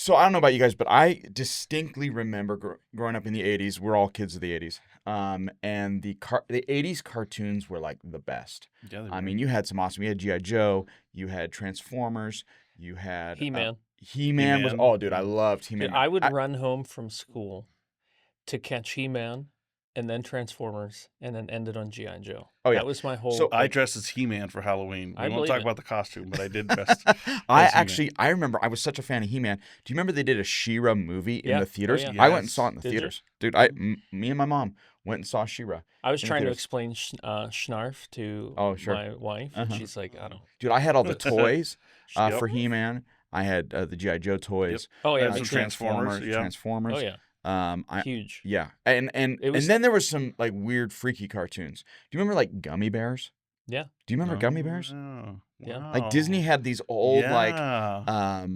So I don't know about you guys, but I distinctly remember growing up in the 80s. We're all kids of the 80s. And the 80s cartoons were like the best. Yeah, they I were. mean, you had some awesome. You had G.I. Joe. You had Transformers. You had He-Man. He-Man was. He-Man. Oh, dude, I loved He-Man. I would run home from school to catch He-Man and then Transformers and then end it on G.I. Joe. Oh, yeah. That was my whole... So I dressed as He-Man for Halloween. We I won't believe talk it. about the costume, but I did dress. I remember I was such a fan of He-Man. Do you remember they did a She-Ra movie in Yeah. the theaters? Oh, yeah. I went and saw it in the Did you? theaters. Dude, me and my mom went and saw She-Ra. I was in the trying to theaters. explain Schnarf to Oh, sure. my wife, and Uh-huh. she's like, I don't... Dude, I had all the toys Yep. for He-Man. I had the G.I. Joe toys. Oh, yeah. And me some too. Transformers. Yeah. Transformers. Oh, yeah. Huge. Yeah, and It was- then there was some like weird, freaky cartoons. Do you remember like Gummy Bears? Yeah. Do you remember Gummy Bears? Oh, Yeah. wow. Like Disney had these old like Yeah.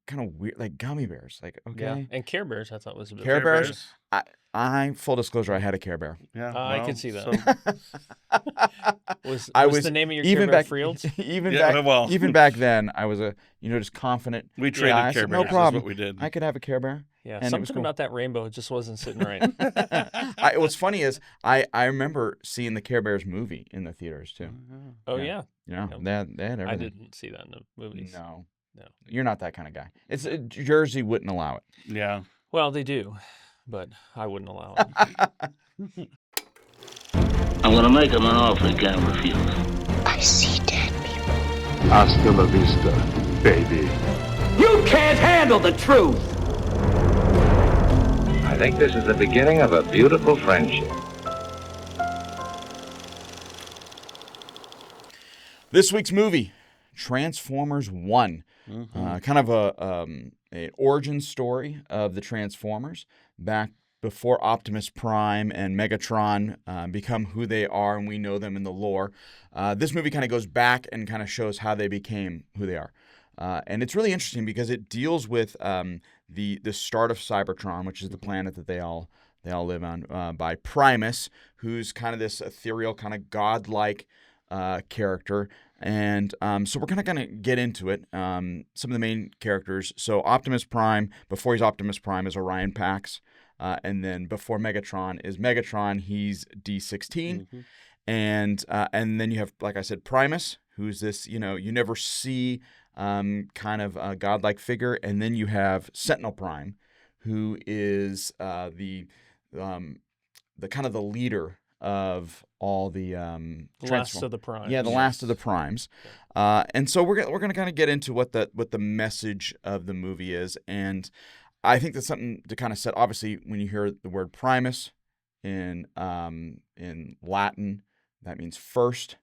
kind of weird like Gummy Bears. Like Yeah. okay, And Care Bears, I thought was a bit... Care Bears? I full disclosure, I had a Care Bear. Yeah, I well, can see that. So, Was the name of your Care Bear Fields? even back then, I was a just confident. we traded I Care said, Bears. no problem. That's what we did. I could have a Care Bear. Yeah, And it was something cool. about that rainbow just wasn't sitting right. What's funny is I remember seeing the Care Bears movie in the theaters too. Oh, Yeah. yeah. Yeah, they had everything. I didn't see that in the movies. No. No. You're not that kind of guy. It's Jersey wouldn't allow it. Yeah. Well, they do, but I wouldn't allow it. I'm gonna make him an offer he can't refuse. I see dead people. Hasta la vista, baby. You can't handle the truth! I think this is the beginning of a beautiful friendship. This week's movie, Transformers 1. Kind of a origin story of the Transformers back before Optimus Prime and Megatron become who they are and we know them in the lore. This movie kind of goes back and kind of shows how they became who they are. And it's really interesting because it deals with the start of Cybertron, which is the planet that they all live on, by Primus, who's kind of this ethereal, kind of godlike character. And so we're kind of going to get into it. Some of the main characters. So Optimus Prime, before he's Optimus Prime, is Orion Pax. And then before Megatron is Megatron. He's D16. And then you have, like I said, Primus, who's this, you never see kind of a godlike figure. And then you have Sentinel Prime, who is the kind of the leader of all the Last of the Primes. Yeah, the last of the Primes. And so we're gonna kind of get into what the message of the movie is, and I think that's something to kind of set. Obviously, when you hear the word Primus in Latin, that means first.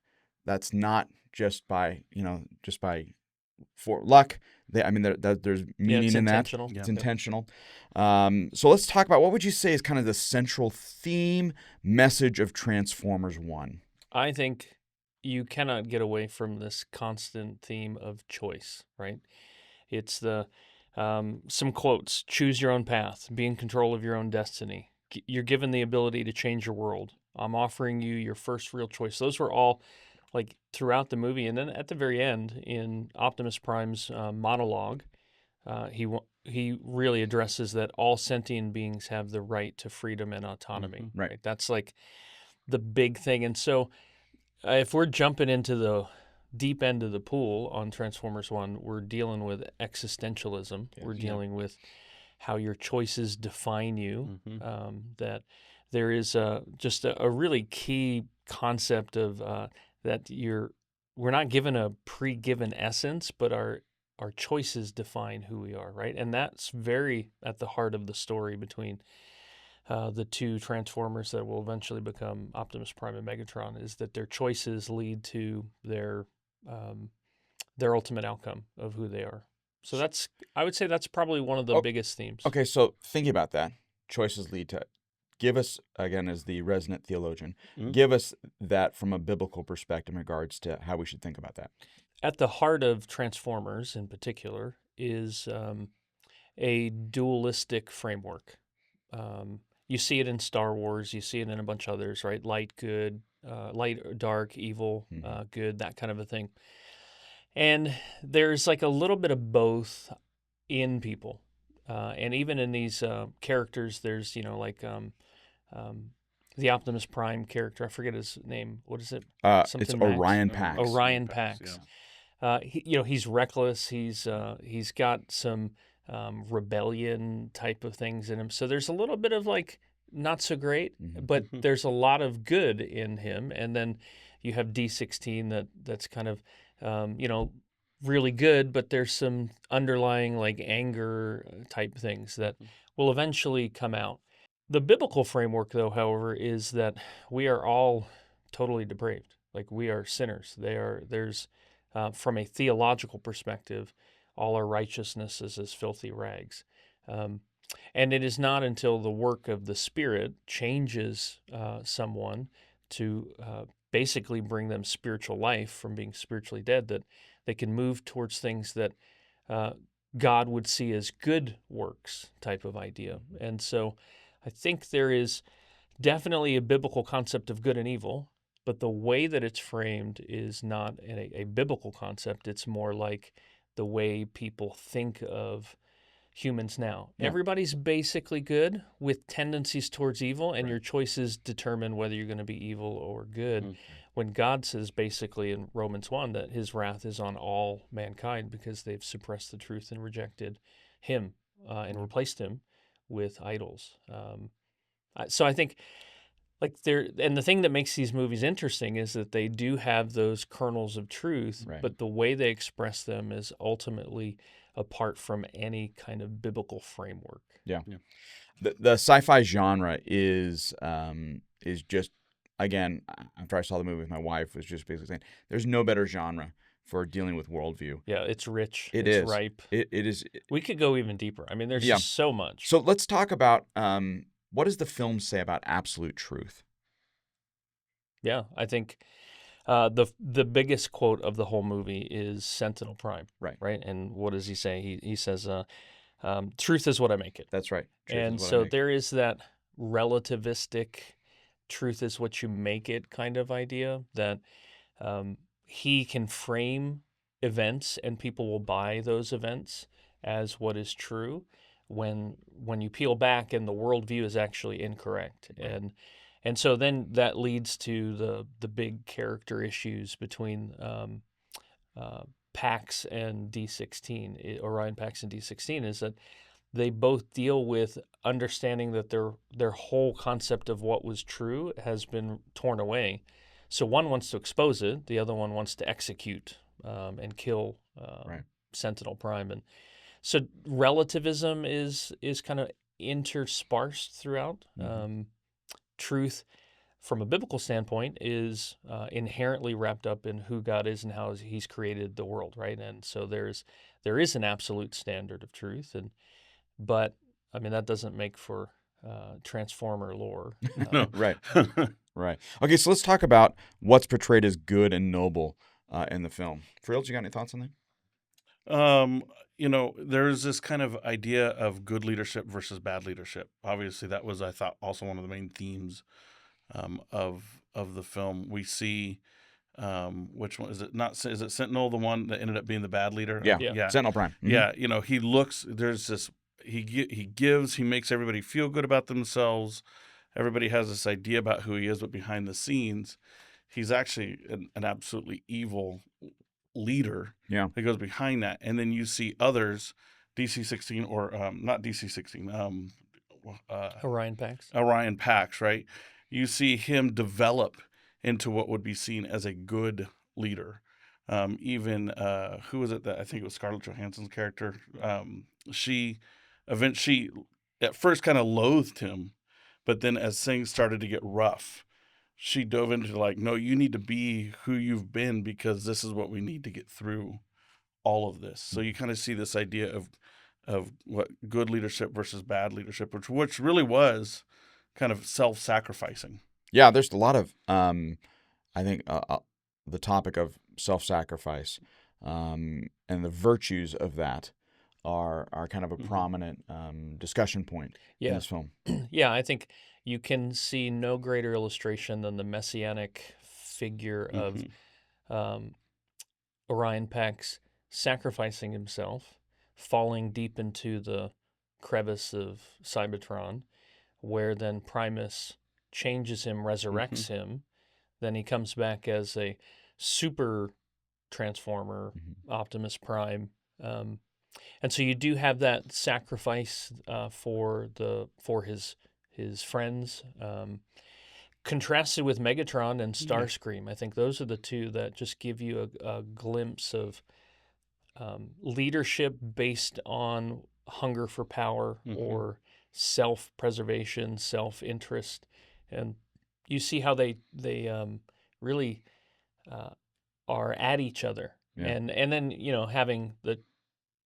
That's not just by for luck. There's meaning in that. Intentional. It's Yeah. intentional. So let's talk about what would you say is kind of the central theme message of Transformers 1? I think you cannot get away from this constant theme of choice, right? It's some quotes: choose your own path, be in control of your own destiny. You're given the ability to change your world. I'm offering you your first real choice. Those were all like throughout the movie, and then at the very end in Optimus Prime's monologue, he really addresses that all sentient beings have the right to freedom and autonomy. Right. That's like the big thing. And so if we're jumping into the deep end of the pool on Transformers 1, we're dealing with existentialism. We're dealing with how your choices define you. That there is just a really key concept of that we're not given a pre-given essence, but our choices define who we are, right? And that's very at the heart of the story between the two Transformers that will eventually become Optimus Prime and Megatron, is that their choices lead to their ultimate outcome of who they are. So I would say that's probably one of the biggest themes. Okay, so thinking about that, choices lead to. Give us, again, as the resident theologian, give us that from a biblical perspective in regards to how we should think about that. At the heart of Transformers in particular is a dualistic framework. You see it in Star Wars, you see it in a bunch of others, right? Light, good, light, dark, evil, good, that kind of a thing. And there's like a little bit of both in people. And even in these characters, there's the Optimus Prime character. I forget his name. What is it? It's Something Max? Orion Pax. Orion Pax, Pax. yeah. He's reckless. He's got some rebellion type of things in him. So there's a little bit of like not so great, but there's a lot of good in him. And then you have D16 that's kind of really good, but there's some underlying like anger type things that will eventually come out. The biblical framework, though, however, is that we are all totally depraved. Like we are sinners. There's from a theological perspective, all our righteousness is as filthy rags. And it is not until the work of the Spirit changes someone to basically bring them spiritual life from being spiritually dead that they can move towards things that God would see as good works type of idea. And so I think there is definitely a biblical concept of good and evil, but the way that it's framed is not a biblical concept. It's more like the way people think of humans now. Yeah. Everybody's basically good with tendencies towards evil, and your choices determine whether you're going to be evil or good. When God says basically in Romans 1 that his wrath is on all mankind because they've suppressed the truth and rejected him and replaced him with idols. So I think and the thing that makes these movies interesting is that they do have those kernels of truth, but the way they express them is ultimately apart from any kind of biblical framework. Yeah. The sci-fi genre is just, again, after I saw the movie with my wife, was just basically saying there's no better genre for dealing with worldview. Yeah, it's rich. It's ripe. It is. We could go even deeper. I mean, there's just so much. So let's talk about what does the film say about absolute truth? Yeah, I think the biggest quote of the whole movie is Sentinel Prime. Right. And what does he say? He says, "Truth is what I make it." That's right. And so there is that relativistic truth is what you make it kind of idea that he can frame events and people will buy those events as what is true when you peel back and the worldview is actually incorrect. And so then that leads to the big character issues between Pax and D16, Orion Pax and D16, is that they both deal with understanding that their whole concept of what was true has been torn away. So one wants to expose it, the other one wants to execute and kill Sentinel Prime. And so relativism is kind of interspersed throughout. Truth, from a biblical standpoint, is inherently wrapped up in who God is and how he's created the world, right? And so there is an absolute standard of truth, but I mean that doesn't make for Transformer lore. No. Right. Okay, so let's talk about what's portrayed as good and noble in the film. Frills, you got any thoughts on that? There's this kind of idea of good leadership versus bad leadership. Obviously, that was, I thought, also one of the main themes of the film. We see which one is it? Not is it Sentinel, the one that ended up being the bad leader? Yeah. Sentinel Prime. Mm-hmm. Yeah, he looks. There's this. He gives. He makes everybody feel good about themselves. Everybody has this idea about who he is, but behind the scenes, he's actually an absolutely evil leader. Yeah. That goes behind that. And then you see others, DC-16 or not DC-16, Orion Pax, right? You see him develop into what would be seen as a good leader. Even who was it that I think it was Scarlett Johansson's character? She at first kind of loathed him, but then as things started to get rough, she dove into like, no, you need to be who you've been because this is what we need to get through all of this. So you kind of see this idea of what good leadership versus bad leadership, which really was kind of self-sacrificing. Yeah, there's a lot of, I think, the topic of self-sacrifice and the virtues of that are kind of a prominent discussion point in this film. Yeah, I think you can see no greater illustration than the messianic figure of Orion Pax sacrificing himself, falling deep into the crevice of Cybertron, where then Primus changes him, resurrects him. Then he comes back as a super transformer, Optimus Prime. And so you do have that sacrifice for his friends. Contrasted with Megatron and Starscream, I think those are the two that just give you a glimpse of leadership based on hunger for power or self-preservation, self-interest, and you see how they really are at each other, and then having the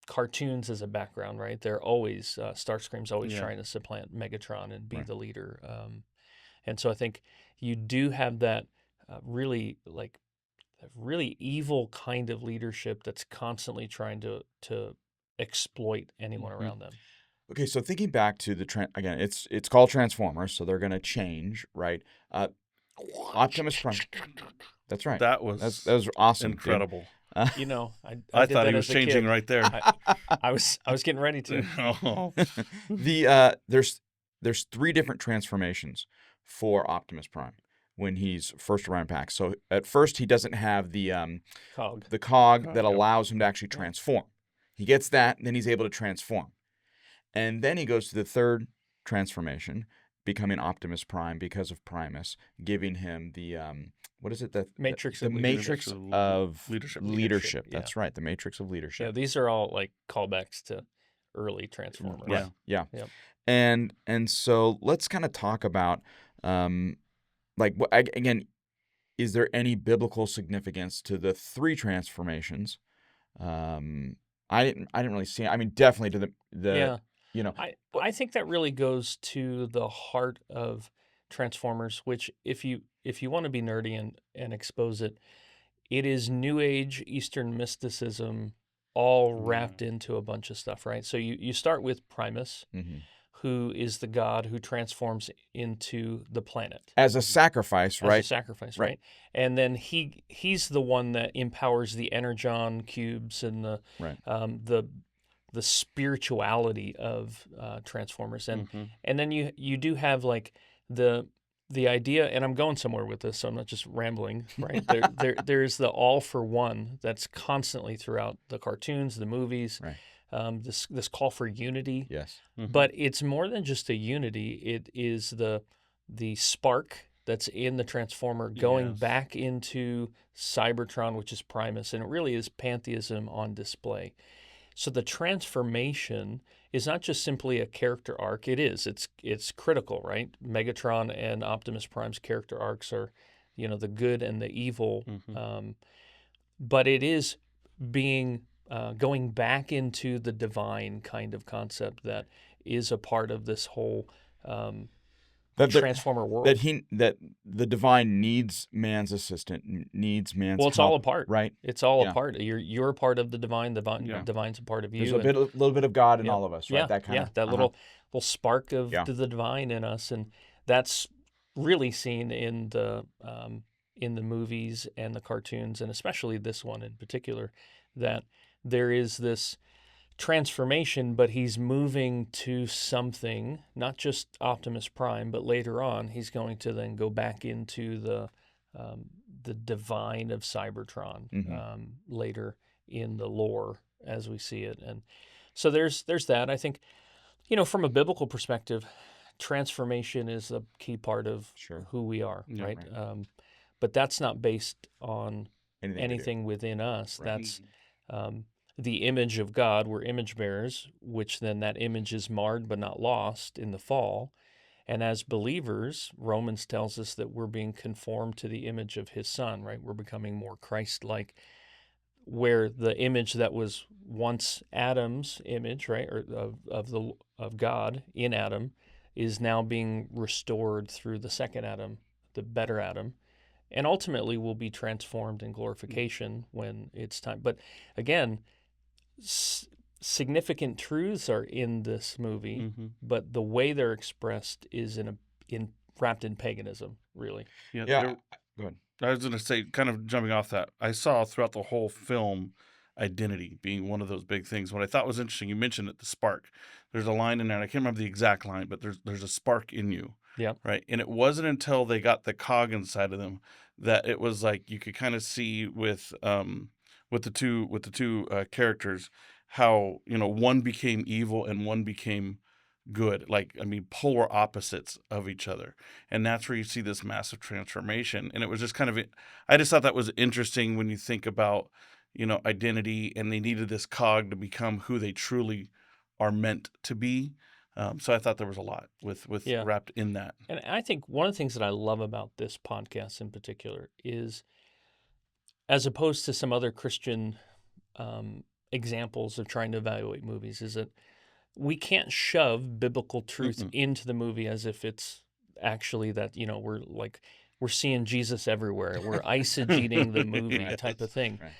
cartoons as a background, right? They're always Starscream's always trying to supplant Megatron and be the leader, and so I think you do have that really evil kind of leadership that's constantly trying to exploit anyone around them. Okay, so thinking back to again, it's called Transformers, so they're going to change, right? Optimus Prime. That's right. That was awesome, incredible. I I did thought that he was as a changing kid. right there. I was getting ready to. Oh. There's 3 different transformations for Optimus Prime when he's first around pack. So at first he doesn't have the cog that allows him to actually transform. He gets that, and then he's able to transform. And then he goes to the 3rd transformation, becoming Optimus Prime because of Primus, giving him the what is it? Matrix the of Matrix leadership. of Leadership. leadership. Yeah. That's right, the Matrix of leadership. Yeah, these are all like callbacks to early Transformers. Yeah. Yeah. Yep. And so let's kind of talk about again, is there any biblical significance to the 3 transformations? I didn't really see it. I mean, definitely to the I think that really goes to the heart of Transformers, which if you want to be nerdy and expose it, it is New Age Eastern mysticism all wrapped into a bunch of stuff, right? So you start with Primus, who is the god who transforms into the planet. As a sacrifice, right? As a sacrifice, right? And then he's the one that empowers the energon cubes and the spirituality of Transformers, and then you do have like the idea, and I'm going somewhere with this, so I'm not just rambling, right? There's the all for one that's constantly throughout the cartoons, the movies, this call for unity. Yes, but it's more than just a unity. It is the spark that's in the Transformer going back into Cybertron, which is Primus, and it really is pantheism on display. So the transformation is not just simply a character arc. It's critical, right? Megatron and Optimus Prime's character arcs are, the good and the evil. But it is going back into the divine kind of concept that is a part of this whole Transformer world. That the divine needs man's assistant, needs man's it's help, all a part, right? It's all a part. You're a part of the divine. Divine's a part of you. There's a little bit of God in all of us, right? That little spark of the divine in us, and that's really seen in the movies and the cartoons, and especially this one in particular, that there is this transformation, but he's moving to something, not just Optimus Prime, but later on he's going to then go back into the divine of Cybertron later in the lore as we see it. And so there's that. I think, from a biblical perspective, transformation is a key part of who we are, right? But that's not based on anything within us. That's the image of God. We're image bearers, which then that image is marred but not lost in the fall. And as believers, Romans tells us that we're being conformed to the image of his Son, right? We're becoming more Christ-like, where the image that was once Adam's image, right, or of God in Adam, is now being restored through the second Adam, the better Adam, and ultimately will be transformed in glorification when it's time. But again, significant truths are in this movie, but the way they're expressed is wrapped in paganism, really. Go ahead. I was going to say, kind of jumping off that, I saw throughout the whole film identity being one of those big things. What I thought was interesting, you mentioned it, the spark. There's a line in there, and I can't remember the exact line, but there's a spark in you. Yeah. Right. And it wasn't until they got the cog inside of them that it was like you could kind of see with the two characters how, one became evil and one became good. Like, I mean, polar opposites of each other. And that's where you see this massive transformation. And it was just I just thought that was interesting when you think about, identity, and they needed this cog to become who they truly are meant to be. So I thought there was a lot with Yeah. wrapped in that. And I think one of the things that I love about this podcast in particular is, as opposed to some other Christian examples of trying to evaluate movies, is that we can't shove biblical truth into the movie as if it's actually that, we're seeing Jesus everywhere. We're eisegeting the movie type of thing. Right.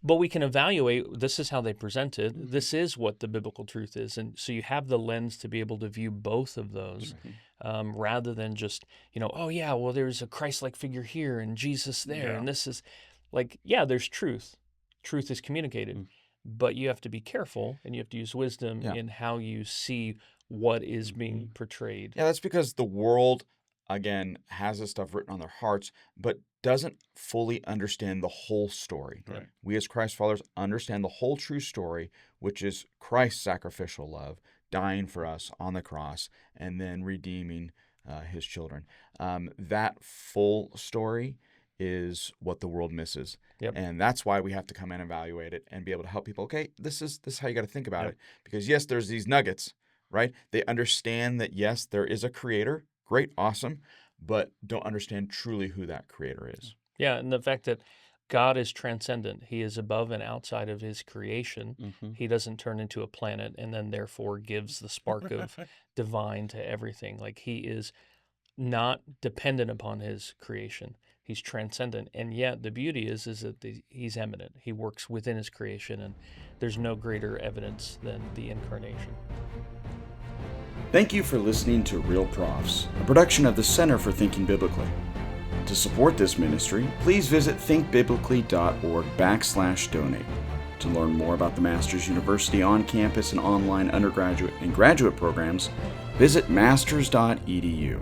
But we can evaluate, this is how they presented, this is what the biblical truth is. And so you have the lens to be able to view both of those rather than just, oh yeah, well there's a Christ-like figure here and Jesus there. And this is like, yeah, there's truth. Truth is communicated. But you have to be careful and you have to use wisdom in how you see what is being portrayed. Yeah, that's because the world, again, has this stuff written on their hearts, but doesn't fully understand the whole story. Right. We as Christ followers understand the whole true story, which is Christ's sacrificial love, dying for us on the cross, and then redeeming his children. That full story is what the world misses. Yep. And that's why we have to come in and evaluate it and be able to help people. Okay, this is how you got to think about it. Because yes, there's these nuggets, right? They understand that yes, there is a creator, great, awesome, but don't understand truly who that creator is. Yeah, and the fact that God is transcendent. He is above and outside of his creation. He doesn't turn into a planet and then therefore gives the spark of divine to everything. Like, he is not dependent upon his creation. He's transcendent. And yet the beauty is that he's immanent. He works within his creation, and there's no greater evidence than the incarnation. Thank you for listening to Real Profs, a production of the Center for Thinking Biblically. To support this ministry, please visit thinkbiblically.org/donate. To learn more about the Masters University on-campus and online undergraduate and graduate programs, visit masters.edu.